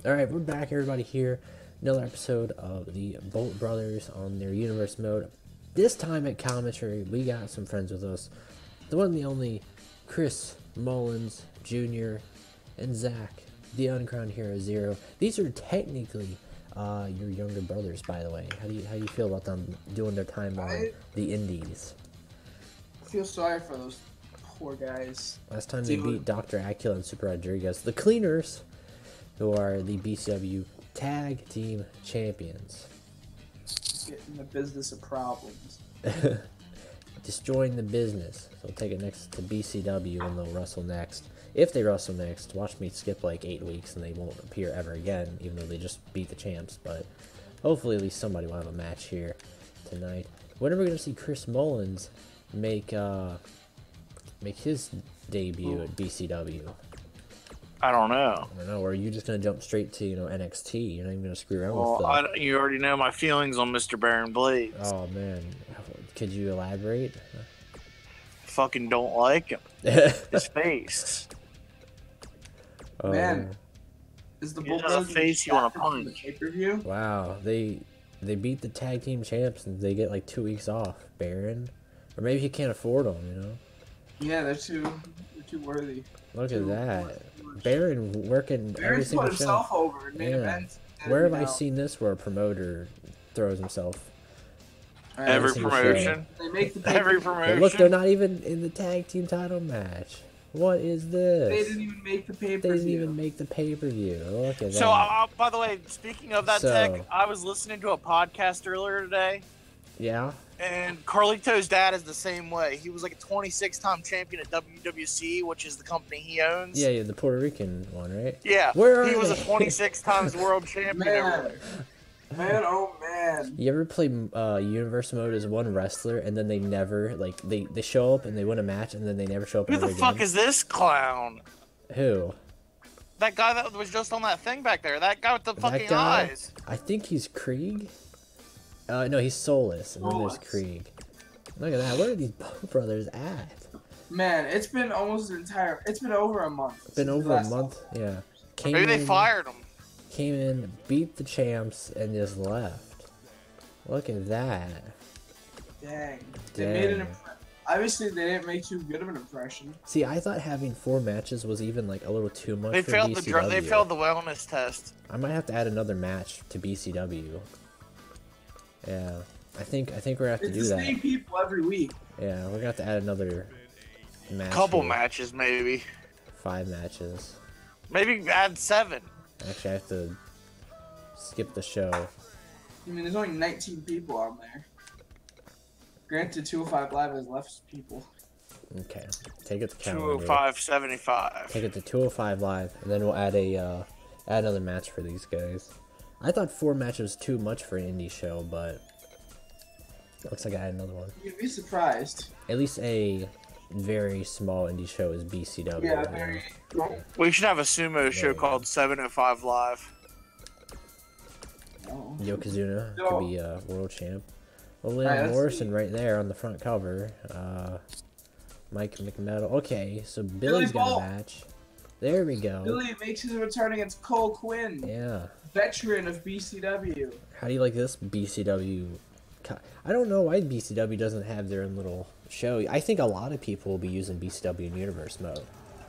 Alright, we're back, everybody, here. Another episode of the Bolt Brothers on their universe mode. This time at commentary, we got some friends with us. The one and the only Chris Mullins Jr. and Zach, the uncrowned hero Zero. These are technically your younger brothers, by the way. How do you feel about them doing their time on the indies? I feel sorry for those poor guys. Last time they beat Dr. Acula and Super Rodriguez, the Cleaners, who are the BCW Tag Team Champions. Getting the business of problems. Destroying the business. So take it next to BCW and they'll wrestle next. If they wrestle next, watch me skip like 8 weeks and they won't appear ever again, even though they just beat the champs. But hopefully at least somebody will have a match here tonight. When are we going to see Chris Mullins make his debut at BCW? I don't know. I don't know. Or are you just going to jump straight to, NXT? You're not even going to screw around with stuff? You already know my feelings on Mr. Baron Blades. Oh, man. Could you elaborate? Fucking don't like him. His face. Man. Is the Bull Brothers face you want to punch? Pay-per-view? Wow. They beat the tag team champs and they get like 2 weeks off. Baron. Or maybe he can't afford them, Yeah, they're too worthy. Look at that. Baron working every single show. Himself over in main events. Where have I seen this where a promoter throws himself? Every promotion. They make the every promotion. But look, they're not even in the tag team title match. What is this? They didn't even make the pay-per-view. They didn't even make the pay-per-view. Look at that. So, by the way, speaking of that tech, I was listening to a podcast earlier today. Yeah? And Carlito's dad is the same way. He was like a 26-time champion at WWC, which is the company he owns. Yeah, the Puerto Rican one, right? Yeah. He was a 26 times world champion over there. Man, oh man. You ever play Universe Mode as one wrestler and then they never, like, they show up and they win a match and then they never show up ever again? Who the fuck is this clown? Who? That guy that was just on that thing back there. That guy with the fucking eyes. I think he's Krieg. No, he's Soulless, and then there's Krieg. Look at that. Where are these brothers at? Man, it's been almost it's been over a month. It's been over a month, yeah. Maybe they fired him. Came in, beat the champs, and just left. Look at that. Dang. They made an impression. Obviously, they didn't make too good of an impression. See, I thought having 4 matches was even like a little too much for BCW. They failed the wellness test. I might have to add another match to BCW. Yeah, I think we're gonna have to do that. It's the same people every week. Yeah, we're gonna have to add another match. Couple matches, maybe. 5 matches. Maybe add 7. Actually, I have to skip the show. I mean, there's only 19 people on there. Granted, 205 Live has less people. Okay, take it to calendar. 205.75. Take it to 205 Live, and then we'll add add another match for these guys. I thought 4 matches was too much for an indie show, but it looks like I had another one. You'd be surprised. At least a very small indie show is BCW. Yeah, very. We should have a sumo show called 705 Live. No. Yokozuna could be a world champ. Well, Liam Morrison right there on the front cover. Mike McMetal. Okay, so Billy's got a match. There we go. Billy makes his return against Cole Quinn. Yeah. Veteran of BCW. How do you like this BCW? I don't know why BCW doesn't have their own little show. I think a lot of people will be using BCW in Universe Mode.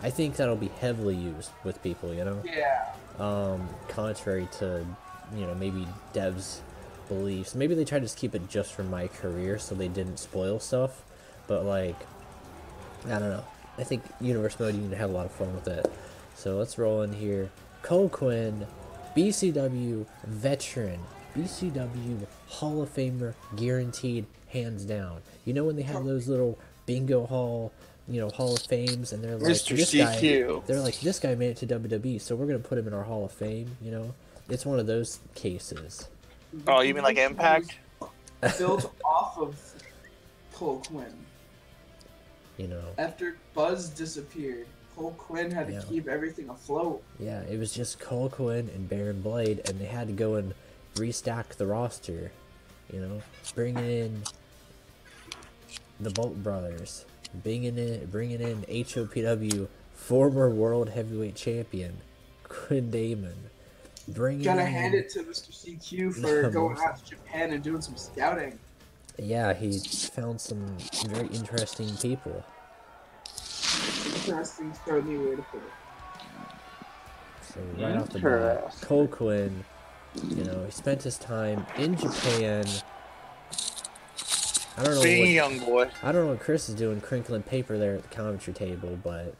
I think that'll be heavily used with people, Yeah. Contrary to, maybe Dev's beliefs. Maybe they tried to just keep it just for my career so they didn't spoil stuff. But, like, I don't know. I think Universe Mode, you can have a lot of fun with it. So let's roll in here. Cole Quinn, BCW veteran, BCW Hall of Famer, guaranteed, hands down. You know when they have those little bingo hall, Hall of Fames, and they're like, Mr. CQ. They're like, this guy made it to WWE, so we're gonna put him in our Hall of Fame. It's one of those cases. Oh, you mean like Impact? Built off of Cole Quinn. After Buzz disappeared, Cole Quinn had to keep everything afloat. Yeah, it was just Cole Quinn and Baron Blade, and they had to go and restack the roster. Bringing in the Bolt Brothers, bringing in HOPW former World Heavyweight Champion Quinn Damon, Bring Gotta it hand in. it to Mr. CQ for Yeah, going most- out to Japan and doing some scouting. Yeah, he found some very interesting people. Interesting, certainly way to put it. So right off the bat, Interesting. Cole Quinn, you know, he spent his time in Japan. I don't know Being a what young boy. I don't know what Chris is doing, crinkling paper there at the commentary table, but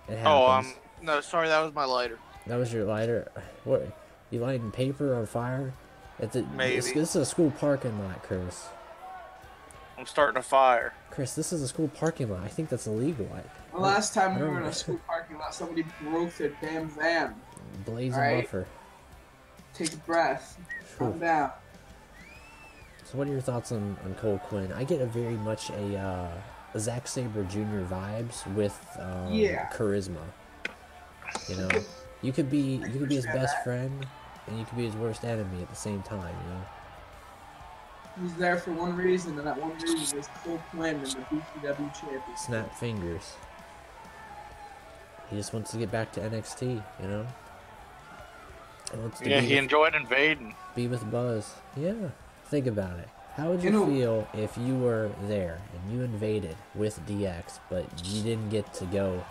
it Oh, happens. no, sorry, that was my lighter. That was your lighter. What? You lighting paper on fire? Maybe. This is a school parking lot, Chris. I'm starting a fire. Chris, this is a school parking lot. I think that's illegal. The last time I we don't were in know. a school parking lot, somebody broke their damn van. Blaze All and right. buffer. Take a breath. Calm Whew. down. So what are your thoughts on Cole Quinn? I get a very much a Zack Sabre Jr. vibes with Yeah. charisma. You know, you could be his best friend, and you could be his worst enemy at the same time. You know. He's there for one reason, and that one reason is Cole Quinn and the BCW champion. Snap fingers. He just wants to get back to NXT. You know. He wants to Yeah, be he with, enjoyed invading. be with Buzz. Yeah. Think about it. How would You you know- feel if you were there and you invaded with DX, but you didn't get to go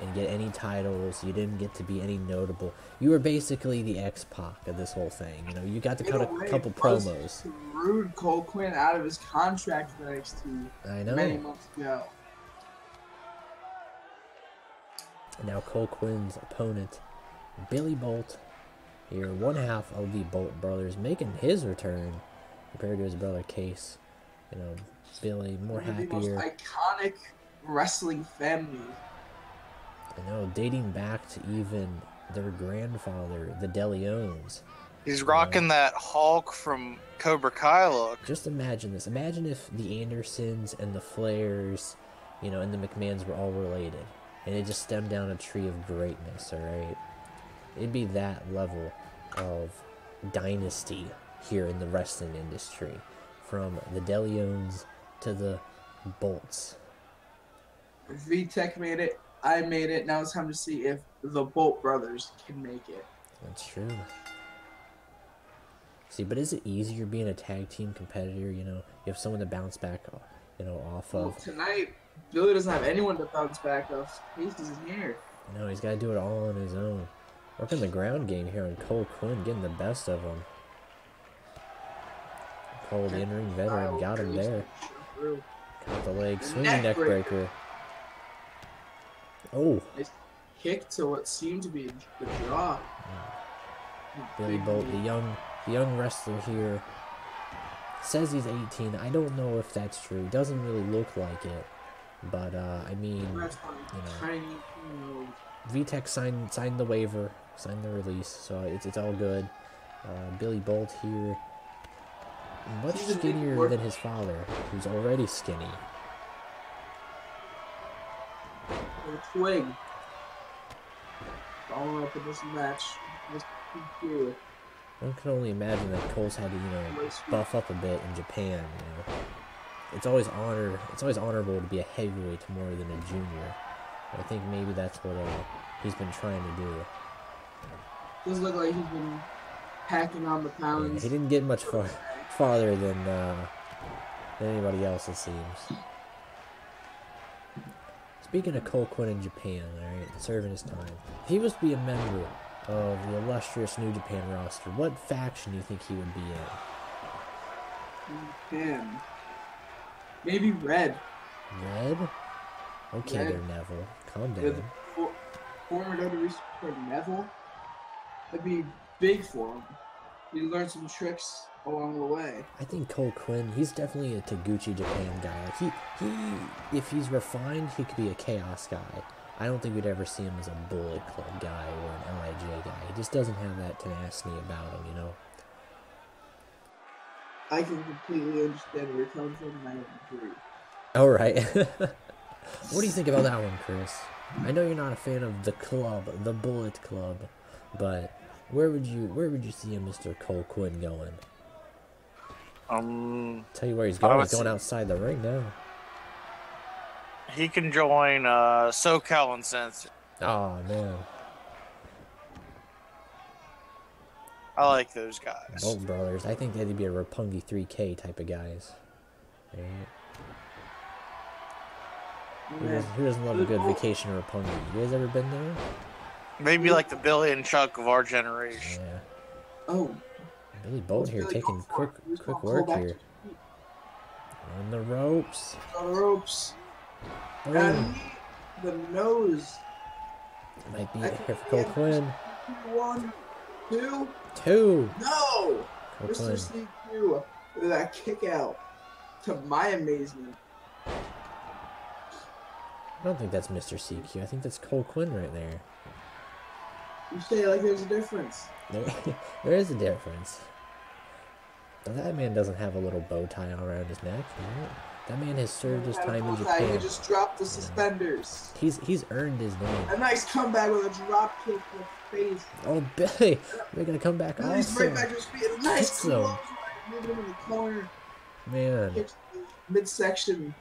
and get any titles, you didn't get to be any notable. You were basically the X-Pac of this whole thing. You know, you got to cut a couple promos. Screwed Cole Quinn out of his contract with NXT I know. many months ago. Now Cole Quinn's opponent, Billy Bolt, here, one half of the Bolt brothers, making his return compared to his brother Case. You know, Billy more One of the most happier. iconic wrestling families. I know, dating back to even their grandfather, the DeLeons. He's rocking that Hulk from Cobra Kai look. Just imagine this. Imagine if the Andersons and the Flairs, you know, and the McMahons were all related. And it just stemmed down a tree of greatness, alright? It'd be that level of dynasty here in the wrestling industry. From the DeLeons to the Bolts. VTech made it. I made it. Now it's time to see if the Bolt brothers can make it. That's true. See, but is it easier being a tag team competitor? You know, you have someone to bounce back, you know, off Well, of. tonight, Billy doesn't have anyone to bounce back off. Pace isn't here. No, he's got to do it all on his own. Working the ground game here on Cole Quinn, getting the best of him. Cole, the in-ring veteran, got him there. Got the leg, swinging neck breaker. Oh, Nice kick to what seemed to be the draw. Billy Bolt, the young wrestler here, says he's 18. I don't know if that's true. He doesn't really look like it. But, I mean, That's funny. you know. Tiny, you know, VTech signed the waiver, signed the release, so it's all good. Billy Bolt here, much He's a big skinnier worker. than his father, who's already skinny. a twig. Following up in this match. This PQ. One can only imagine that Cole's had to, you know, buff up a bit in Japan. You know, it's always honorable to be a heavyweight more than a junior. I think maybe that's what he's been trying to do. Doesn't look like he's been packing on the Yeah, pounds. he didn't get much farther than anybody else, it seems. Speaking of Cole Quinn in Japan, alright, serving his time. If he was to be a member of the illustrious New Japan roster, what faction do you think he would be in? Him. Maybe Red. Red? Okay Red. there, Neville. Calm With down. former WWE superstar Neville. That'd be big for him. He learned some tricks along the way. I think Cole Quinn, he's definitely a Taguchi Japan guy. Like he if he's refined, he could be a Chaos guy. I don't think we'd ever see him as a Bullet Club guy or an LIJ guy. He just doesn't have that tenacity about him, you know? I can completely understand where you're coming from, and I agree. Alright. What do you think about that one, Chris? I know you're not a fan of the club, the Bullet Club, but where would you see a Mr. Cole Quinn going? Tell you where he's going. He's going outside the ring now. He can join SoCal and Sense. Oh man. I like those guys. Bolt Brothers. I think they'd be a Roppongi 3K type of guys. Right? Who doesn't love a good vacation in Roppongi? You guys ever been there? Maybe like the Billy and Chuck of our generation. Yeah. Oh. Billy Bolt here taking quick work here. On the ropes. On the ropes. Boom. And the nose. Might be it here for Cole Quinn. 1, 2. 2. No! Cole Mr. Quinn. CQ with that kick out. To my amazement. I don't think that's Mr. CQ. I think that's Cole Quinn right there. You say like there's a difference. There is a difference. But that man doesn't have a little bow tie around his neck. Right? That man has served his time in Japan. He just dropped the suspenders. He's earned his name. A nice comeback with a drop kick to the face. Oh, Billy! We're gonna come back Billy's also. right back to his feet. A nice close right. Moving him in the corner. Man. Kicks midsection.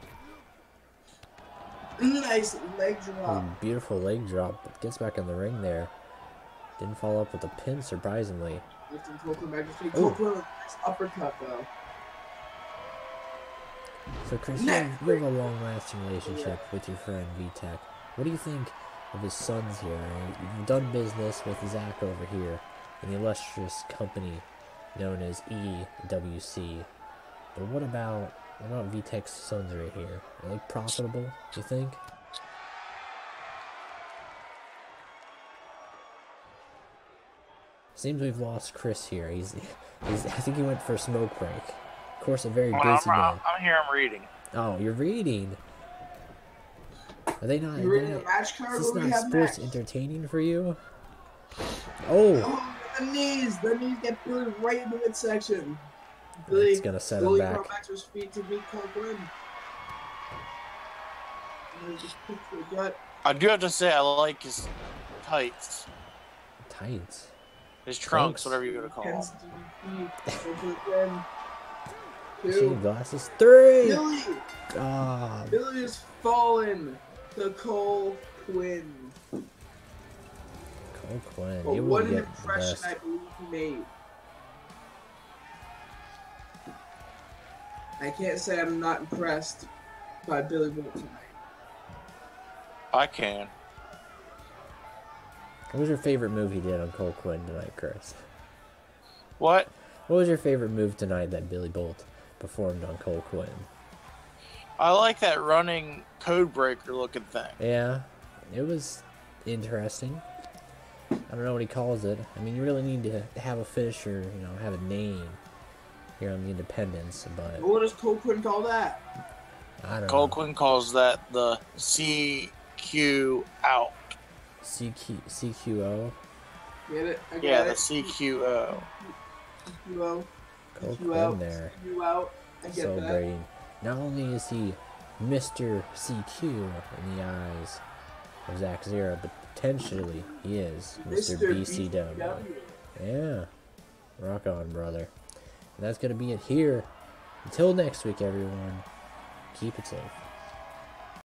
Nice leg drop. Beautiful leg drop. But gets back in the ring there. Didn't follow up with a pin, surprisingly. Lifting Cole Quinn back to his feet. Cole Quinn with a nice uppercut, though. So, Chris, you have a long-lasting relationship with your friend VTech. What do you think of his sons here? You've done business with Zach over here in the illustrious company known as EWC. But what about VTech's sons right here? Are they profitable, do you think? Seems we've lost Chris here. He's I think he went for a smoke break. Of course, a very busy man. I'm here. I'm reading. Oh, you're reading. Are they not? You reading a match card? Is this not sports entertaining for you? Oh, the knees get Billy right in the midsection. Billy's gonna set him back. Back to his feet to meet Cole Quinn. Just kick to the gut. I do have to say I like his tights. Tights. His trunks, whatever you're gonna call them. Machine glasses. 3. Billy. God. Billy has fallen to Cole Quinn. Cole Quinn. But what an impression I believe he made. I can't say I'm not impressed by Billy Bolt tonight. I can. What was your favorite move he did on Cole Quinn tonight, Chris? What? What was your favorite move tonight that Billy Bolt performed on Cole Quinn? I like that running code breaker looking thing. Yeah, it was interesting. I don't know what he calls it. I mean, you really need to have a finisher, you know, have a name here on the Independence, but... What does Cole Quinn call that? I don't know. Cole Quinn calls that the CQ out. CQO? Get it? I yeah, got the it. CQO. CQO. Cole Quinn there. CQ out. I get Celebrating. Not only is he Mr. CQ in the eyes of Zach Zero, but potentially he is Mr. BCW. Yeah. Rock on, brother. And that's going to be it here. Until next week, everyone. Keep it safe.